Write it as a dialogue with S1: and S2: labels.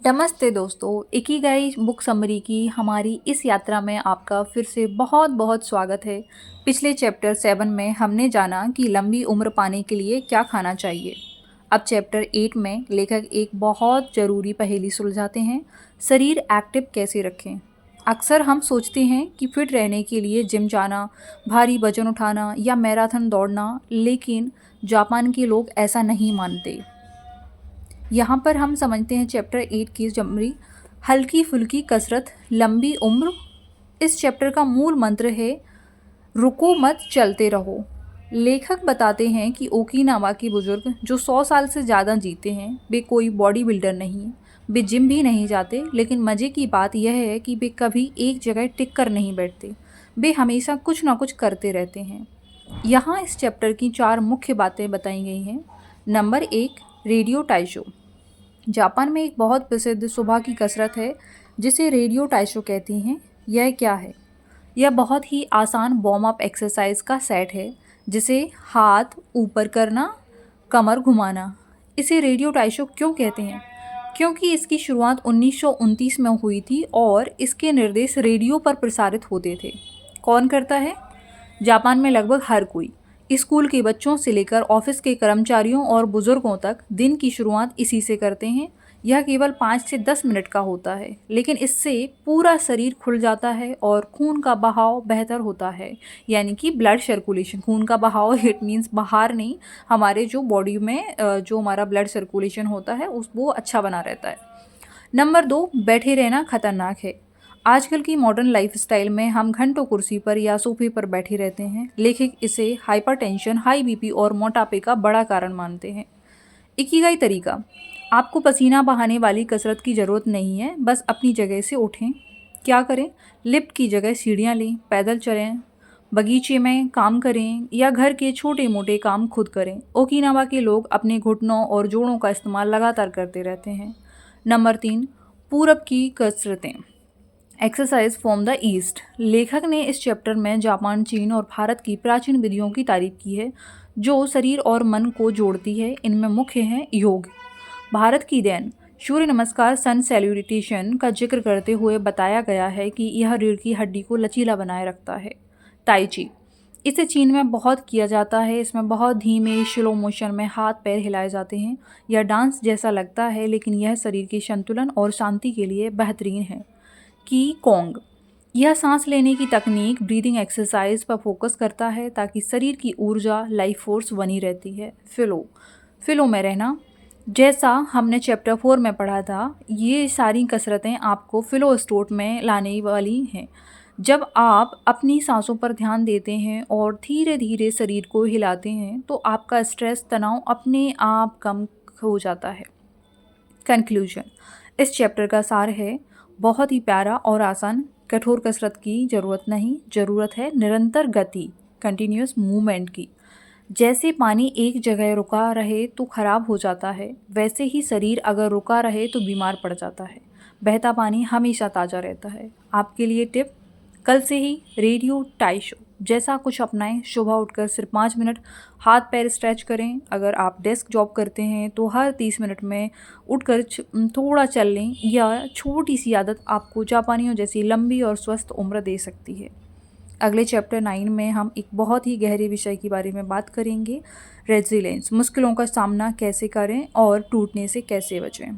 S1: नमस्ते दोस्तों, Ikigai book summary की हमारी इस यात्रा में आपका फिर से बहुत बहुत स्वागत है। पिछले चैप्टर 7 में हमने जाना कि लंबी उम्र पाने के लिए क्या खाना चाहिए। अब चैप्टर 8 में लेखक एक बहुत ज़रूरी पहेली सुलझाते हैं, शरीर एक्टिव कैसे रखें। अक्सर हम सोचते हैं कि फिट रहने के लिए जिम जाना, भारी वजन उठाना या मैराथन दौड़ना, लेकिन जापान के लोग ऐसा नहीं मानते। यहाँ पर हम समझते हैं चैप्टर 8 की जमरी हल्की फुल्की कसरत लंबी उम्र। इस चैप्टर का मूल मंत्र है रुको मत चलते रहो। लेखक बताते हैं कि ओकिनावा के बुजुर्ग जो 100 साल से ज़्यादा जीते हैं वे कोई बॉडी बिल्डर नहीं, वे जिम भी नहीं जाते, लेकिन मज़े की बात यह है कि वे कभी एक जगह टिक कर नहीं बैठते, वे हमेशा कुछ ना कुछ करते रहते हैं। यहाँ इस चैप्टर की 4 मुख्य बातें बताई गई हैं। Number 1, radio टाइशो। जापान में एक बहुत प्रसिद्ध सुबह की कसरत है जिसे रेडियो टाइशो कहती हैं। यह क्या है? यह बहुत ही आसान वार्म अप एक्सरसाइज का सेट है जिसे हाथ ऊपर करना, कमर घुमाना। इसे रेडियो टाइशो क्यों कहते हैं? क्योंकि इसकी शुरुआत 1929 में हुई थी और इसके निर्देश रेडियो पर प्रसारित होते थे। कौन करता है? जापान में लगभग हर कोई, स्कूल के बच्चों से लेकर ऑफिस के कर्मचारियों और बुजुर्गों तक दिन की शुरुआत इसी से करते हैं। यह केवल 5 से 10 मिनट का होता है, लेकिन इससे पूरा शरीर खुल जाता है और खून का बहाव बेहतर होता है, यानी कि ब्लड सर्कुलेशन। खून का बहाव इट मीन्स बाहर नहीं, हमारे जो बॉडी में जो हमारा ब्लड सर्कुलेशन होता है वो अच्छा बना रहता है। नंबर 2, बैठे रहना खतरनाक है। आजकल की मॉडर्न लाइफस्टाइल में हम घंटों कुर्सी पर या सोफे पर बैठे रहते हैं। लेखक इसे हाइपरटेंशन, हाई बीपी और मोटापे का बड़ा कारण मानते हैं। इकिगाई तरीका। आपको पसीना बहाने वाली कसरत की ज़रूरत नहीं है, बस अपनी जगह से उठें। क्या करें? लिफ्ट की जगह सीढ़ियाँ लें, पैदल चलें, बगीचे में काम करें या घर के छोटे मोटे काम खुद करें। ओकिनावा के लोग अपने घुटनों और जोड़ों का इस्तेमाल लगातार करते रहते हैं। नंबर 3, पूरब की कसरतें। Exercise from the east. लेखक ने इस चैप्टर में जापान, चीन और भारत की प्राचीन विधियों की तारीफ की है जो शरीर और मन को जोड़ती है। इनमें मुख्य हैं योग। भारत की देन सूर्य नमस्कार, सन सैल्यूटेशन का जिक्र करते हुए बताया गया है कि यह रीढ़ की हड्डी को लचीला बनाए रखता है। ताई ची। इसे चीन में बहुत किया जाता है। इसमें बहुत धीमे स्लो मोशन में हाथ पैर हिलाए जाते हैं। यह डांस जैसा लगता है, लेकिन यह शरीर के संतुलन और शांति के लिए बेहतरीन है। की कोंग। यह सांस लेने की तकनीक ब्रीदिंग एक्सरसाइज पर फोकस करता है ताकि शरीर की ऊर्जा लाइफ फोर्स बनी रहती है। फिलो में रहना। जैसा हमने चैप्टर 4 में पढ़ा था, ये सारी कसरतें आपको फिलो स्टेट में लाने वाली हैं। जब आप अपनी सांसों पर ध्यान देते हैं और धीरे धीरे शरीर को हिलाते हैं तो आपका स्ट्रेस, तनाव अपने आप कम हो जाता है। कंक्लूजन। इस चैप्टर का सार है बहुत ही प्यारा और आसान। कठोर कसरत की ज़रूरत नहीं, ज़रूरत है निरंतर गति, कंटिन्यूस मूवमेंट की। जैसे पानी एक जगह रुका रहे तो खराब हो जाता है, वैसे ही शरीर अगर रुका रहे तो बीमार पड़ जाता है। बहता पानी हमेशा ताज़ा रहता है। आपके लिए टिप, कल से ही रेडियो टाइशो जैसा कुछ अपनाएं। सुबह उठकर सिर्फ 5 मिनट हाथ पैर स्ट्रेच करें। अगर आप डेस्क जॉब करते हैं तो हर 30 मिनट में उठकर थोड़ा चल लें। यह छोटी सी आदत आपको जापानियों जैसी लंबी और स्वस्थ उम्र दे सकती है। अगले चैप्टर 9 में हम एक बहुत ही गहरे विषय के बारे में बात करेंगे, रेजिलियंस। मुश्किलों का सामना कैसे करें और टूटने से कैसे बचें।